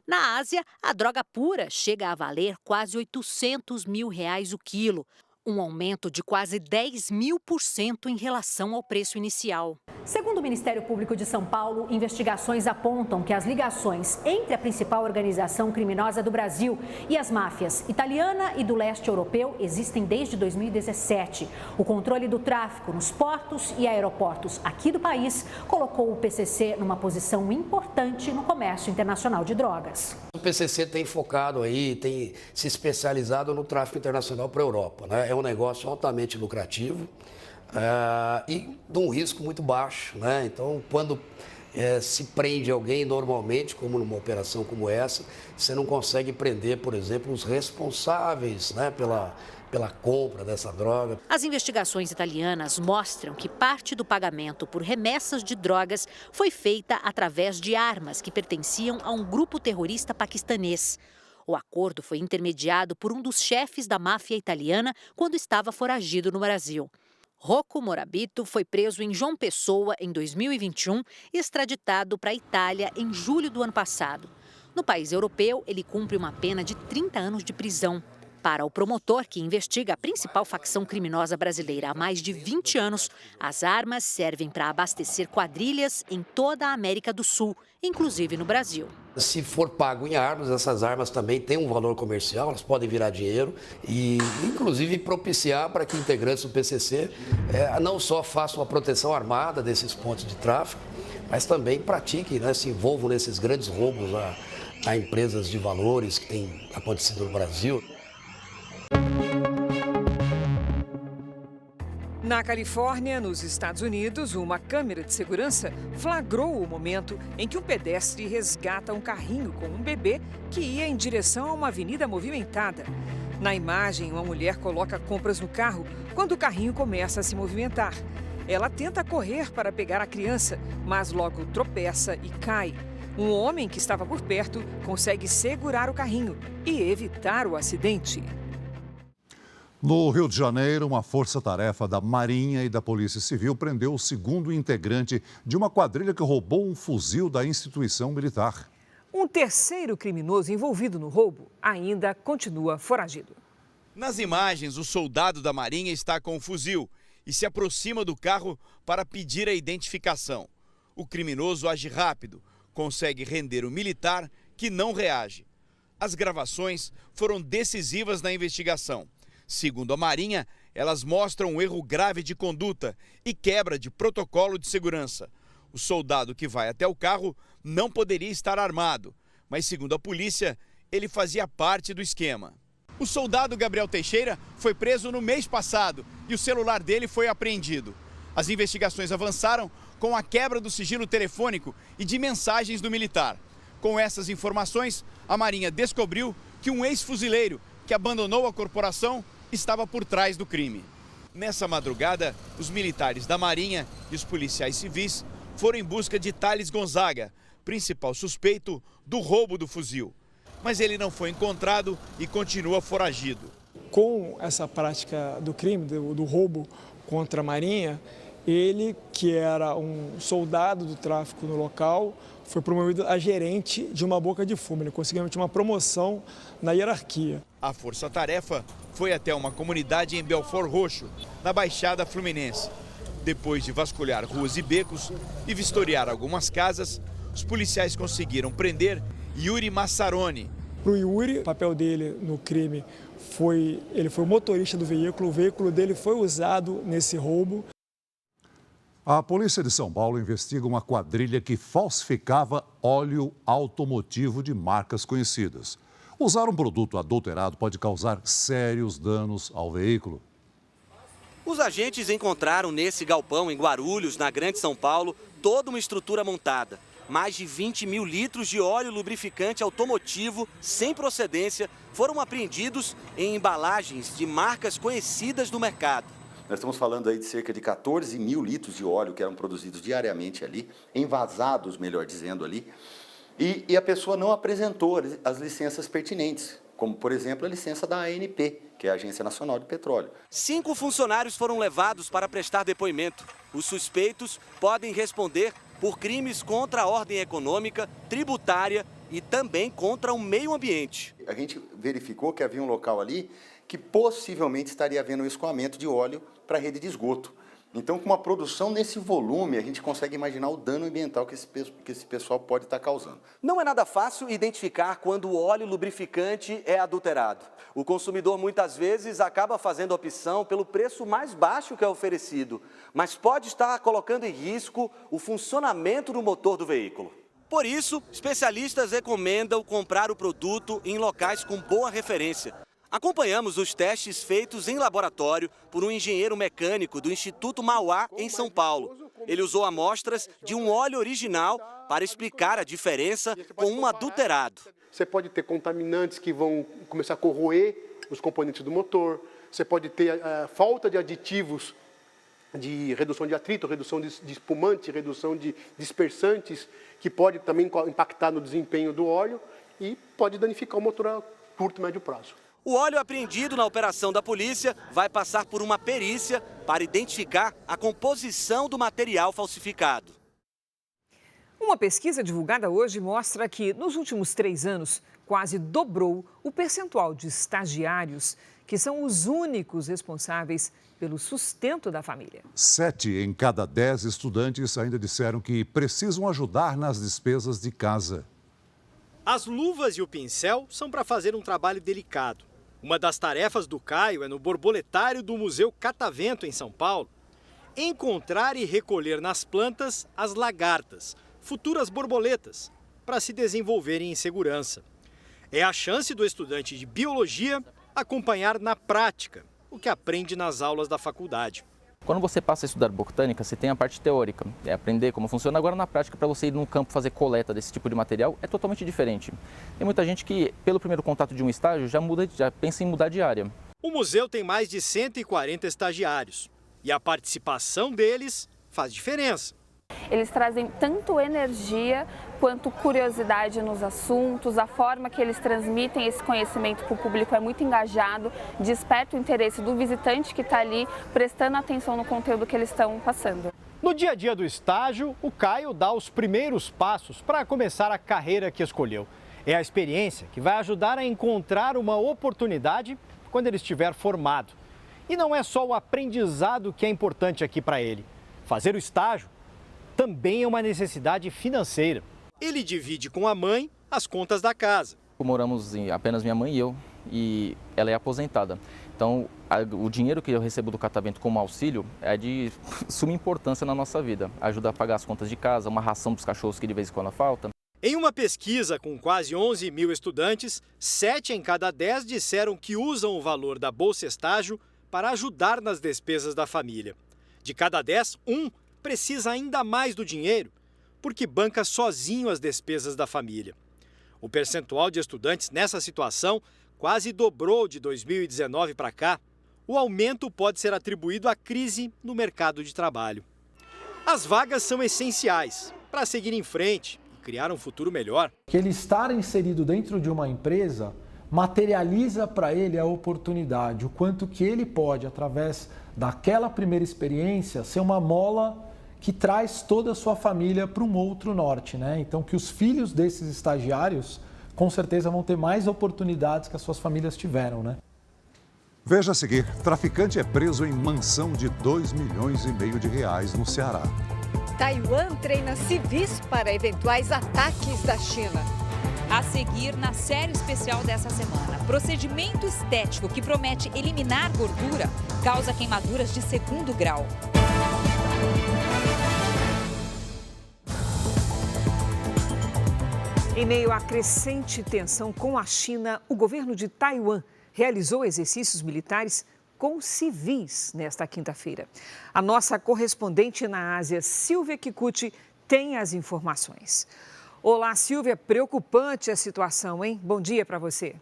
Na Ásia, a droga pura chega a valer quase R$ 800 mil o quilo. Um aumento de quase 10.000% em relação ao preço inicial. Segundo o Ministério Público de São Paulo, investigações apontam que as ligações entre a principal organização criminosa do Brasil e as máfias italiana e do leste europeu existem desde 2017. O controle do tráfico nos portos e aeroportos aqui do país colocou o PCC numa posição importante no comércio internacional de drogas. O PCC tem focado aí, tem se especializado no tráfico internacional para a Europa, né? É um negócio altamente lucrativo e de um risco muito baixo, né? Então, quando se prende alguém, normalmente, como numa operação como essa, você não consegue prender, por exemplo, os responsáveis, né, pela compra dessa droga. As investigações italianas mostram que parte do pagamento por remessas de drogas foi feita através de armas que pertenciam a um grupo terrorista paquistanês. O acordo foi intermediado por um dos chefes da máfia italiana quando estava foragido no Brasil. Rocco Morabito foi preso em João Pessoa em 2021 e extraditado para a Itália em julho do ano passado. No país europeu, ele cumpre uma pena de 30 anos de prisão. Para o promotor que investiga a principal facção criminosa brasileira há mais de 20 anos, as armas servem para abastecer quadrilhas em toda a América do Sul, inclusive no Brasil. Se for pago em armas, essas armas também têm um valor comercial, elas podem virar dinheiro e, inclusive, propiciar para que integrantes do PCC não só façam a proteção armada desses pontos de tráfico, mas também pratiquem, se envolvam nesses grandes roubos a empresas de valores que têm acontecido no Brasil. Na Califórnia, nos Estados Unidos, uma câmera de segurança flagrou o momento em que um pedestre resgata um carrinho com um bebê que ia em direção a uma avenida movimentada. Na imagem, uma mulher coloca compras no carro quando o carrinho começa a se movimentar. Ela tenta correr para pegar a criança, mas logo tropeça e cai. Um homem que estava por perto consegue segurar o carrinho e evitar o acidente. No Rio de Janeiro, uma força-tarefa da Marinha e da Polícia Civil prendeu o segundo integrante de uma quadrilha que roubou um fuzil da instituição militar. Um terceiro criminoso envolvido no roubo ainda continua foragido. Nas imagens, o soldado da Marinha está com um fuzil e se aproxima do carro para pedir a identificação. O criminoso age rápido, consegue render o militar que não reage. As gravações foram decisivas na investigação. Segundo a Marinha, elas mostram um erro grave de conduta e quebra de protocolo de segurança. O soldado que vai até o carro não poderia estar armado, mas segundo a polícia, ele fazia parte do esquema. O soldado Gabriel Teixeira foi preso no mês passado e o celular dele foi apreendido. As investigações avançaram com a quebra do sigilo telefônico e de mensagens do militar. Com essas informações, a Marinha descobriu que um ex-fuzileiro que abandonou a corporação estava por trás do crime. Nessa madrugada, os militares da Marinha e os policiais civis foram em busca de Thales Gonzaga, principal suspeito do roubo do fuzil. Mas ele não foi encontrado e continua foragido. Com essa prática do crime, do roubo contra a Marinha, ele, que era um soldado do tráfico no local, foi promovido a gerente de uma boca de fumo. Ele conseguiu uma promoção na hierarquia. A força-tarefa foi até uma comunidade em Belford Roxo, na Baixada Fluminense. Depois de vasculhar ruas e becos e vistoriar algumas casas, os policiais conseguiram prender Yuri Massaroni. Para o Yuri, o papel dele no crime ele foi o motorista do veículo. O veículo dele foi usado nesse roubo. A polícia de São Paulo investiga uma quadrilha que falsificava óleo automotivo de marcas conhecidas. Usar um produto adulterado pode causar sérios danos ao veículo. Os agentes encontraram nesse galpão em Guarulhos, na Grande São Paulo, toda uma estrutura montada. Mais de 20 mil litros de óleo lubrificante automotivo sem procedência foram apreendidos em embalagens de marcas conhecidas no mercado. Nós estamos falando aí de cerca de 14 mil litros de óleo que eram produzidos diariamente ali, envasados, melhor dizendo, ali. E a pessoa não apresentou as licenças pertinentes, como, por exemplo, a licença da ANP, que é a Agência Nacional de Petróleo. 5 funcionários foram levados para prestar depoimento. Os suspeitos podem responder por crimes contra a ordem econômica, tributária e também contra o meio ambiente. A gente verificou que havia um local ali que possivelmente estaria havendo um escoamento de óleo para a rede de esgoto. Então, com uma produção nesse volume, a gente consegue imaginar o dano ambiental que esse pessoal pode estar causando. Não é nada fácil identificar quando o óleo lubrificante é adulterado. O consumidor muitas vezes acaba fazendo opção pelo preço mais baixo que é oferecido, mas pode estar colocando em risco o funcionamento do motor do veículo. Por isso, especialistas recomendam comprar o produto em locais com boa referência. Acompanhamos os testes feitos em laboratório por um engenheiro mecânico do Instituto Mauá, em São Paulo. Ele usou amostras de um óleo original para explicar a diferença com um adulterado. Você pode ter contaminantes que vão começar a corroer os componentes do motor. Você pode ter falta de aditivos de redução de atrito, redução de espumante, redução de dispersantes, que pode também impactar no desempenho do óleo e pode danificar o motor a curto e médio prazo. O óleo apreendido na operação da polícia vai passar por uma perícia para identificar a composição do material falsificado. Uma pesquisa divulgada hoje mostra que, nos últimos 3 anos, quase dobrou o percentual de estagiários, que são os únicos responsáveis pelo sustento da família. 7 em cada 10 estudantes ainda disseram que precisam ajudar nas despesas de casa. As luvas e o pincel são para fazer um trabalho delicado. Uma das tarefas do Caio é no borboletário do Museu Catavento, em São Paulo, encontrar e recolher nas plantas as lagartas, futuras borboletas, para se desenvolverem em segurança. É a chance do estudante de biologia acompanhar na prática o que aprende nas aulas da faculdade. Quando você passa a estudar botânica, você tem a parte teórica, é aprender como funciona. Agora, na prática, para você ir no campo fazer coleta desse tipo de material, é totalmente diferente. Tem muita gente que, pelo primeiro contato de um estágio, já pensa em mudar de área. O museu tem mais de 140 estagiários e a participação deles faz diferença. Eles trazem tanto energia quanto curiosidade nos assuntos, a forma que eles transmitem esse conhecimento para o público é muito engajado, desperta o interesse do visitante que está ali prestando atenção no conteúdo que eles estão passando. No dia a dia do estágio, o Caio dá os primeiros passos para começar a carreira que escolheu. É a experiência que vai ajudar a encontrar uma oportunidade quando ele estiver formado. E não é só o aprendizado que é importante aqui para ele. Fazer o estágio também é uma necessidade financeira. Ele divide com a mãe as contas da casa. Moramos apenas minha mãe e eu, e ela é aposentada. Então, o dinheiro que eu recebo do Catavento como auxílio é de suma importância na nossa vida. Ajuda a pagar as contas de casa, uma ração para os cachorros que de vez em quando falta. Em uma pesquisa com quase 11 mil estudantes, 7 em cada 10 disseram que usam o valor da Bolsa Estágio para ajudar nas despesas da família. De cada 10, 1 precisa ainda mais do dinheiro, porque banca sozinho as despesas da família. O percentual de estudantes nessa situação quase dobrou de 2019 para cá. O aumento pode ser atribuído à crise no mercado de trabalho. As vagas são essenciais para seguir em frente e criar um futuro melhor. Que ele estar inserido dentro de uma empresa materializa para ele a oportunidade, o quanto que ele pode, através daquela primeira experiência, ser uma mola que traz toda a sua família para um outro norte, né? Então, que os filhos desses estagiários, com certeza, vão ter mais oportunidades que as suas famílias tiveram, né? Veja a seguir, traficante é preso em mansão de R$2,5 milhões no Ceará. Taiwan treina civis para eventuais ataques da China. A seguir, na série especial dessa semana, procedimento estético que promete eliminar gordura causa queimaduras de 2º grau. Em meio à crescente tensão com a China, o governo de Taiwan realizou exercícios militares com civis nesta quinta-feira. A nossa correspondente na Ásia, Silvia Kikuchi, tem as informações. Olá, Silvia, preocupante a situação, hein? Bom dia para você.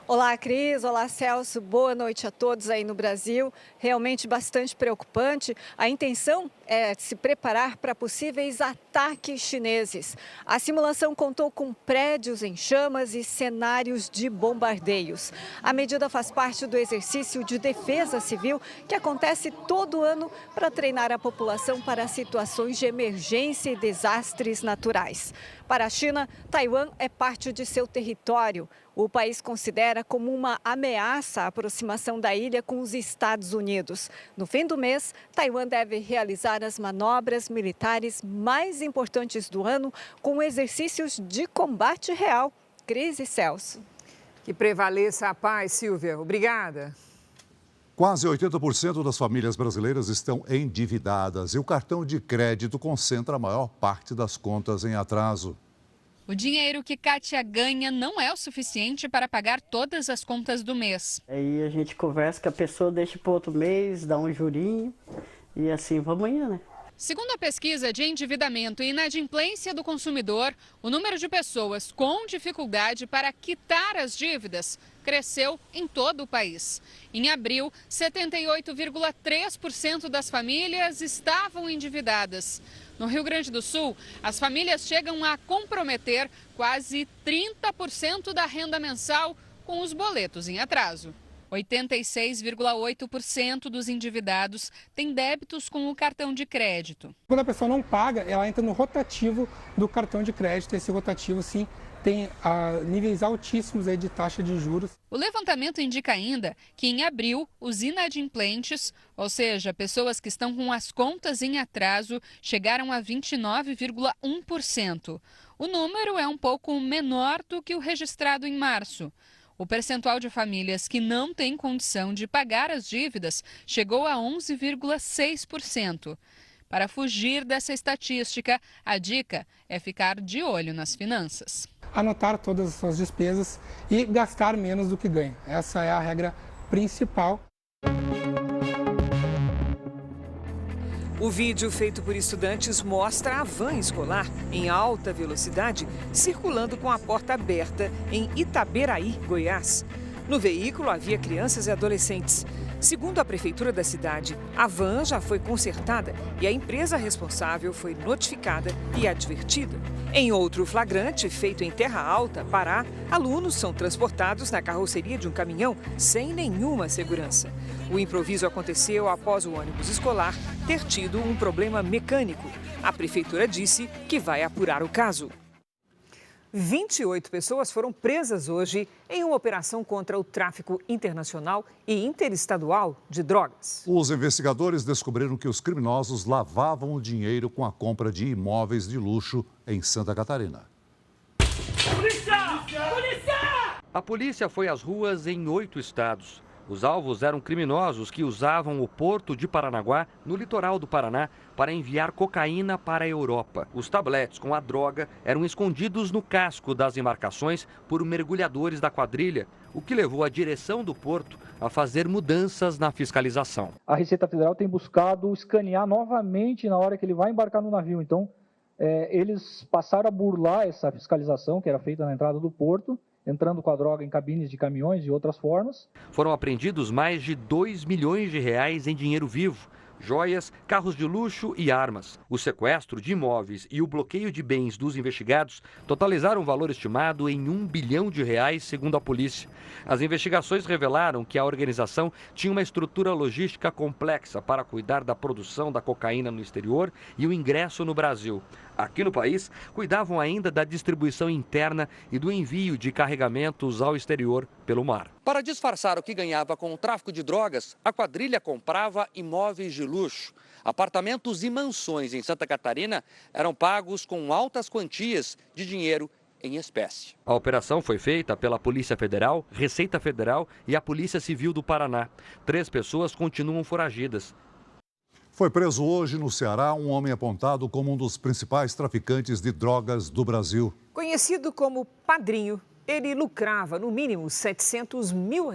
Olá, Cris. Olá, Celso. Boa noite a todos aí no Brasil. Realmente bastante preocupante. A intenção é se preparar para possíveis ataques chineses. A simulação contou com prédios em chamas e cenários de bombardeios. A medida faz parte do exercício de defesa civil que acontece todo ano para treinar a população para situações de emergência e desastres naturais. Para a China, Taiwan é parte de seu território. O país considera como uma ameaça a aproximação da ilha com os Estados Unidos. No fim do mês, Taiwan deve realizar as manobras militares mais importantes do ano com exercícios de combate real. Cris e Celso. Que prevaleça a paz, Silvia. Obrigada. Quase 80% das famílias brasileiras estão endividadas e o cartão de crédito concentra a maior parte das contas em atraso. O dinheiro que Kátia ganha não é o suficiente para pagar todas as contas do mês. Aí a gente conversa que a pessoa deixa para outro mês, dá um jurinho e assim vamos indo, né? Segundo a pesquisa de endividamento e inadimplência do consumidor, o número de pessoas com dificuldade para quitar as dívidas cresceu em todo o país. Em abril, 78,3% das famílias estavam endividadas. No Rio Grande do Sul, as famílias chegam a comprometer quase 30% da renda mensal com os boletos em atraso. 86,8% dos endividados têm débitos com o cartão de crédito. Quando a pessoa não paga, ela entra no rotativo do cartão de crédito. Esse rotativo, sim, tem níveis altíssimos aí de taxa de juros. O levantamento indica ainda que em abril, os inadimplentes, ou seja, pessoas que estão com as contas em atraso, chegaram a 29,1%. O número é um pouco menor do que o registrado em março. O percentual de famílias que não têm condição de pagar as dívidas chegou a 11,6%. Para fugir dessa estatística, a dica é ficar de olho nas finanças. Anotar todas as suas despesas e gastar menos do que ganha. Essa é a regra principal. O vídeo feito por estudantes mostra a van escolar em alta velocidade circulando com a porta aberta em Itaberaí, Goiás. No veículo havia crianças e adolescentes. Segundo a prefeitura da cidade, a van já foi consertada e a empresa responsável foi notificada e advertida. Em outro flagrante, feito em Terra Alta, Pará, alunos são transportados na carroceria de um caminhão sem nenhuma segurança. O improviso aconteceu após o ônibus escolar ter tido um problema mecânico. A prefeitura disse que vai apurar o caso. 28 pessoas foram presas hoje em uma operação contra o tráfico internacional e interestadual de drogas. Os investigadores descobriram que os criminosos lavavam o dinheiro com a compra de imóveis de luxo em Santa Catarina. Polícia! Polícia! A polícia foi às ruas em 8 estados. Os alvos eram criminosos que usavam o porto de Paranaguá, no litoral do Paraná, para enviar cocaína para a Europa. Os tabletes com a droga eram escondidos no casco das embarcações por mergulhadores da quadrilha, o que levou a direção do porto a fazer mudanças na fiscalização. A Receita Federal tem buscado escanear novamente na hora que ele vai embarcar no navio. Então, eles passaram a burlar essa fiscalização que era feita na entrada do porto, entrando com a droga em cabines de caminhões e outras formas. Foram apreendidos mais de 2 milhões de reais em dinheiro vivo, joias, carros de luxo e armas. O sequestro de imóveis e o bloqueio de bens dos investigados totalizaram um valor estimado em R$1 bilhão, segundo a polícia. As investigações revelaram que a organização tinha uma estrutura logística complexa para cuidar da produção da cocaína no exterior e o ingresso no Brasil. Aqui no país, cuidavam ainda da distribuição interna e do envio de carregamentos ao exterior pelo mar. Para disfarçar o que ganhava com o tráfico de drogas, a quadrilha comprava imóveis de luxo. Apartamentos e mansões em Santa Catarina eram pagos com altas quantias de dinheiro em espécie. A operação foi feita pela Polícia Federal, Receita Federal e a Polícia Civil do Paraná. 3 pessoas continuam foragidas. Foi preso hoje no Ceará um homem apontado como um dos principais traficantes de drogas do Brasil. Conhecido como Padrinho, ele lucrava no mínimo R$700 mil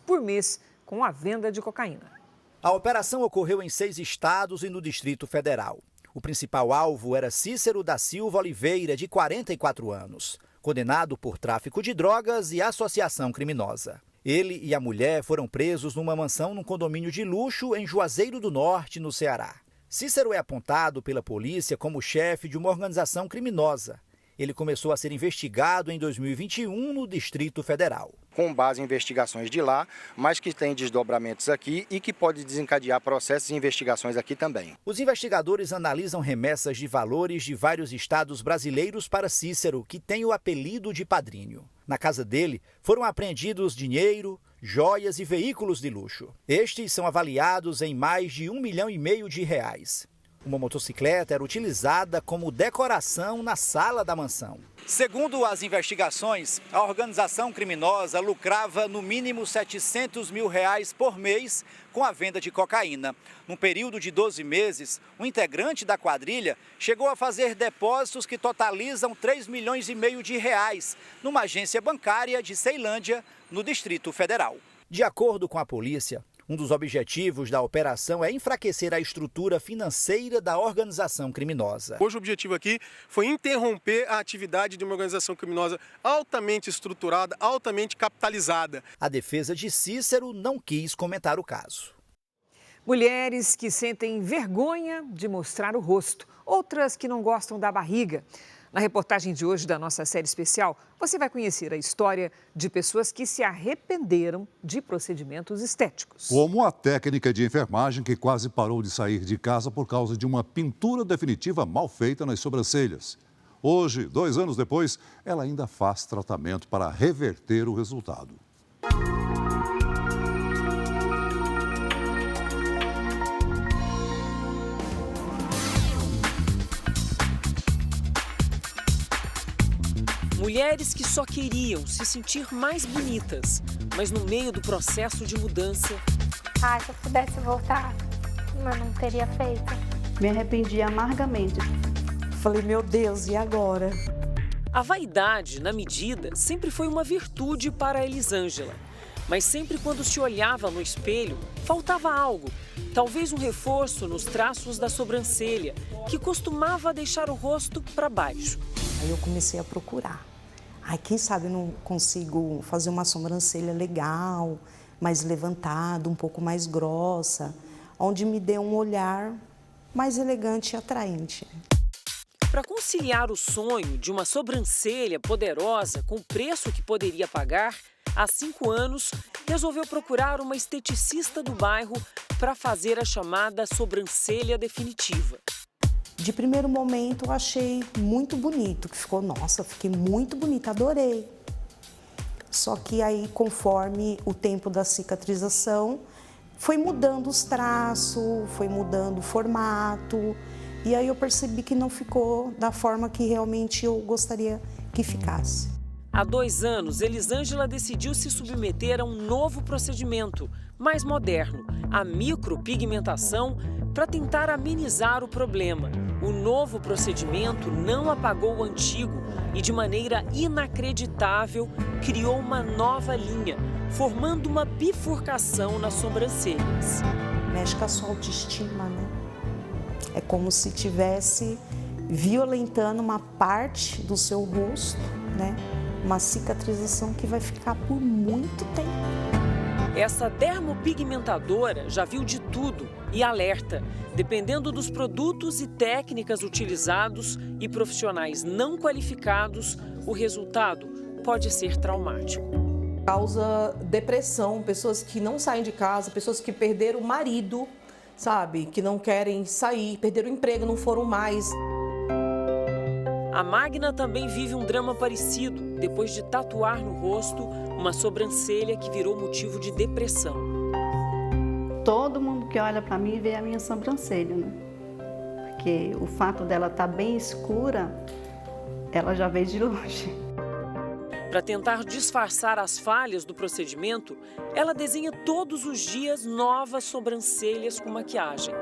por mês com a venda de cocaína. A operação ocorreu em 6 estados e no Distrito Federal. O principal alvo era Cícero da Silva Oliveira, de 44 anos, condenado por tráfico de drogas e associação criminosa. Ele e a mulher foram presos numa mansão num condomínio de luxo em Juazeiro do Norte, no Ceará. Cícero é apontado pela polícia como chefe de uma organização criminosa. Ele começou a ser investigado em 2021 no Distrito Federal. Com base em investigações de lá, mas que tem desdobramentos aqui e que pode desencadear processos e investigações aqui também. Os investigadores analisam remessas de valores de vários estados brasileiros para Cícero, que tem o apelido de Padrinho. Na casa dele foram apreendidos dinheiro, joias e veículos de luxo. Estes são avaliados em mais de R$1,5 milhão de reais. Uma motocicleta era utilizada como decoração na sala da mansão. Segundo as investigações, a organização criminosa lucrava no mínimo R$700 mil por mês com a venda de cocaína. Num período de 12 meses, um integrante da quadrilha chegou a fazer depósitos que totalizam R$3,5 milhões numa agência bancária de Ceilândia, no Distrito Federal. De acordo com a polícia, Um dos objetivos da operação é enfraquecer a estrutura financeira da organização criminosa. Hoje o objetivo aqui foi interromper a atividade de uma organização criminosa altamente estruturada, altamente capitalizada. A defesa de Cícero não quis comentar o caso. Mulheres que sentem vergonha de mostrar o rosto, outras que não gostam da barriga. Na reportagem de hoje da nossa série especial, você vai conhecer a história de pessoas que se arrependeram de procedimentos estéticos. Como a técnica de enfermagem que quase parou de sair de casa por causa de uma pintura definitiva mal feita nas sobrancelhas. Hoje, 2 anos depois, ela ainda faz tratamento para reverter o resultado. Mulheres que só queriam se sentir mais bonitas, mas no meio do processo de mudança... Se eu pudesse voltar, mas não teria feito. Me arrependi amargamente. Falei, meu Deus, e agora? A vaidade, na medida, sempre foi uma virtude para a Elisângela. Mas sempre quando se olhava no espelho, faltava algo. Talvez um reforço nos traços da sobrancelha, que costumava deixar o rosto para baixo. Aí eu comecei a procurar. Quem sabe eu não consigo fazer uma sobrancelha legal, mais levantada, um pouco mais grossa, onde me dê um olhar mais elegante e atraente. Para conciliar o sonho de uma sobrancelha poderosa com o preço que poderia pagar, há 5 anos, resolveu procurar uma esteticista do bairro para fazer a chamada sobrancelha definitiva. De primeiro momento, eu achei muito bonito, que ficou, nossa, fiquei muito bonita, adorei. Só que aí, conforme o tempo da cicatrização, foi mudando os traços, foi mudando o formato, e aí eu percebi que não ficou da forma que realmente eu gostaria que ficasse. Há 2 anos, Elisângela decidiu se submeter a um novo procedimento, mais moderno, a micropigmentação, para tentar amenizar o problema. O novo procedimento não apagou o antigo e, de maneira inacreditável, criou uma nova linha, formando uma bifurcação nas sobrancelhas. Mexe com a sua autoestima, né? É como se estivesse violentando uma parte do seu rosto, né? Uma cicatrização que vai ficar por muito tempo. Essa dermopigmentadora já viu de tudo e alerta. Dependendo dos produtos e técnicas utilizados e profissionais não qualificados, o resultado pode ser traumático. Causa depressão, pessoas que não saem de casa, pessoas que perderam o marido, sabe? Que não querem sair, perderam o emprego, não foram mais. A Magna também vive um drama parecido, depois de tatuar no rosto uma sobrancelha que virou motivo de depressão. Todo mundo que olha para mim vê a minha sobrancelha, né? Porque o fato dela estar bem escura, ela já vê de longe. Para tentar disfarçar as falhas do procedimento, ela desenha todos os dias novas sobrancelhas com maquiagem.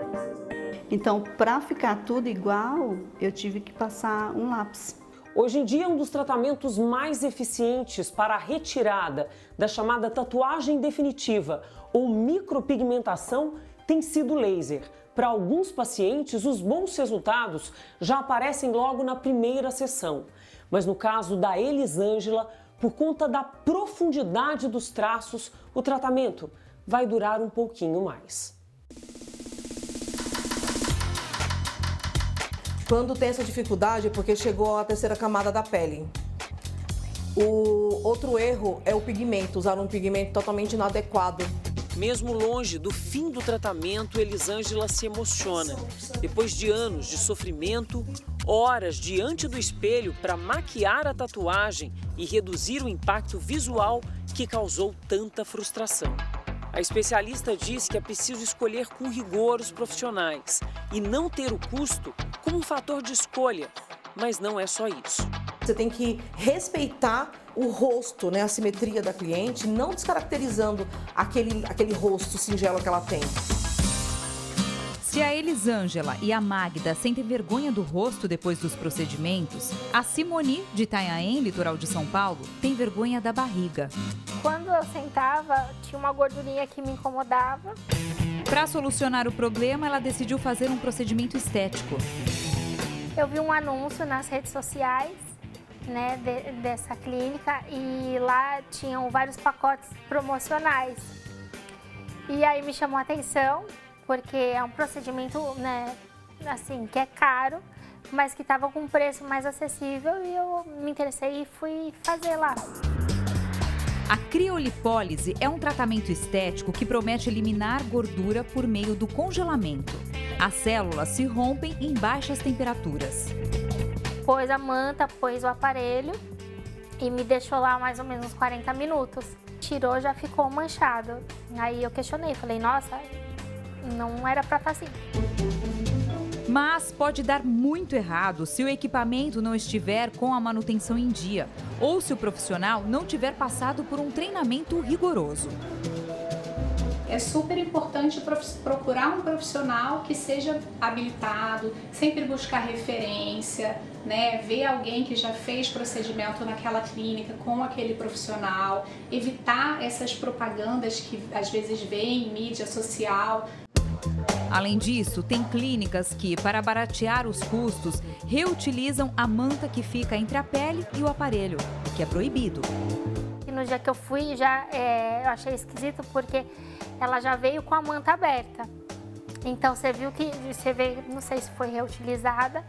Então, para ficar tudo igual, eu tive que passar um lápis. Hoje em dia, um dos tratamentos mais eficientes para a retirada da chamada tatuagem definitiva ou micropigmentação tem sido o laser. Para alguns pacientes, os bons resultados já aparecem logo na primeira sessão. Mas no caso da Elisângela, por conta da profundidade dos traços, o tratamento vai durar um pouquinho mais. Quando tem essa dificuldade é porque chegou a terceira camada da pele. O outro erro é o pigmento, usar um pigmento totalmente inadequado. Mesmo longe do fim do tratamento, Elisângela se emociona. Depois de anos de sofrimento, horas diante do espelho para maquiar a tatuagem e reduzir o impacto visual que causou tanta frustração. A especialista diz que é preciso escolher com rigor os profissionais e não ter o custo como um fator de escolha, mas não é só isso. Você tem que respeitar o rosto, né, a simetria da cliente, não descaracterizando aquele rosto singelo que ela tem. Se a Elisângela e a Magda sentem vergonha do rosto depois dos procedimentos, a Simoni, de Itanhaém, litoral de São Paulo, tem vergonha da barriga. quando eu sentava, tinha uma gordurinha que me incomodava. Para solucionar o problema, ela decidiu fazer um procedimento estético. Eu vi um anúncio nas redes sociais, né, dessa clínica e lá tinham vários pacotes promocionais. E aí me chamou a atenção, porque é um procedimento, né, assim, que é caro, mas que estava com um preço mais acessível e eu me interessei e fui fazer lá. A criolipólise é um tratamento estético que promete eliminar gordura por meio do congelamento. As células se rompem em baixas temperaturas. Pôs a manta, pôs o aparelho e me deixou lá mais ou menos uns 40 minutos. Tirou, já ficou manchado. Aí eu questionei, falei, nossa, não era pra estar assim. Mas pode dar muito errado se o equipamento não estiver com a manutenção em dia ou se o profissional não tiver passado por um treinamento rigoroso. É super importante procurar um profissional que seja habilitado, sempre buscar referência, né? Ver alguém que já fez procedimento naquela clínica com aquele profissional, evitar essas propagandas que às vezes vêm em mídia social. Além disso, tem clínicas que, para baratear os custos, reutilizam a manta que fica entre a pele e o aparelho, o que é proibido. E no dia que eu fui, eu achei esquisito porque ela já veio com a manta aberta. Então você viu que, não sei se foi reutilizada.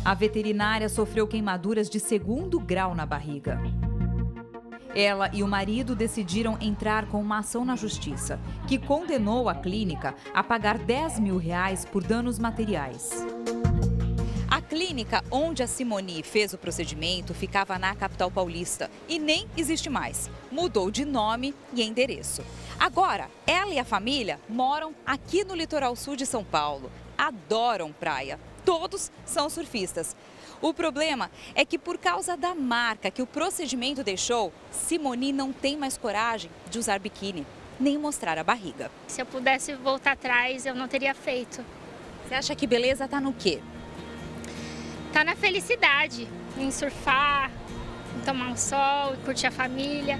A veterinária sofreu queimaduras de 2º grau na barriga. Ela e o marido decidiram entrar com uma ação na justiça, que condenou a clínica a pagar R$10 mil por danos materiais. A clínica onde a Simoni fez o procedimento ficava na capital paulista e nem existe mais. Mudou de nome e endereço. Agora, ela e a família moram aqui no litoral sul de São Paulo. Adoram praia. Todos são surfistas. O problema é que, por causa da marca que o procedimento deixou, Simoni não tem mais coragem de usar biquíni, nem mostrar a barriga. Se eu pudesse voltar atrás, eu não teria feito. Você acha que beleza tá no quê? Tá na felicidade, em surfar, em tomar um sol, em curtir a família.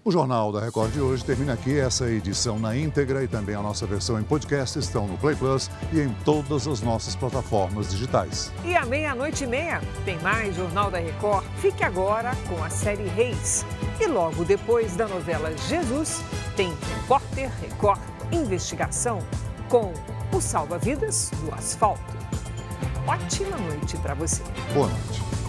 O Jornal da Record de hoje termina aqui. Essa edição na íntegra e também a nossa versão em podcast estão no Play Plus e em todas as nossas plataformas digitais. E à 00:30 tem mais Jornal da Record. Fique agora com a série Reis. E logo depois da novela Jesus, tem Repórter Record Investigação com o salva-vidas do asfalto. Ótima noite para você. Boa noite.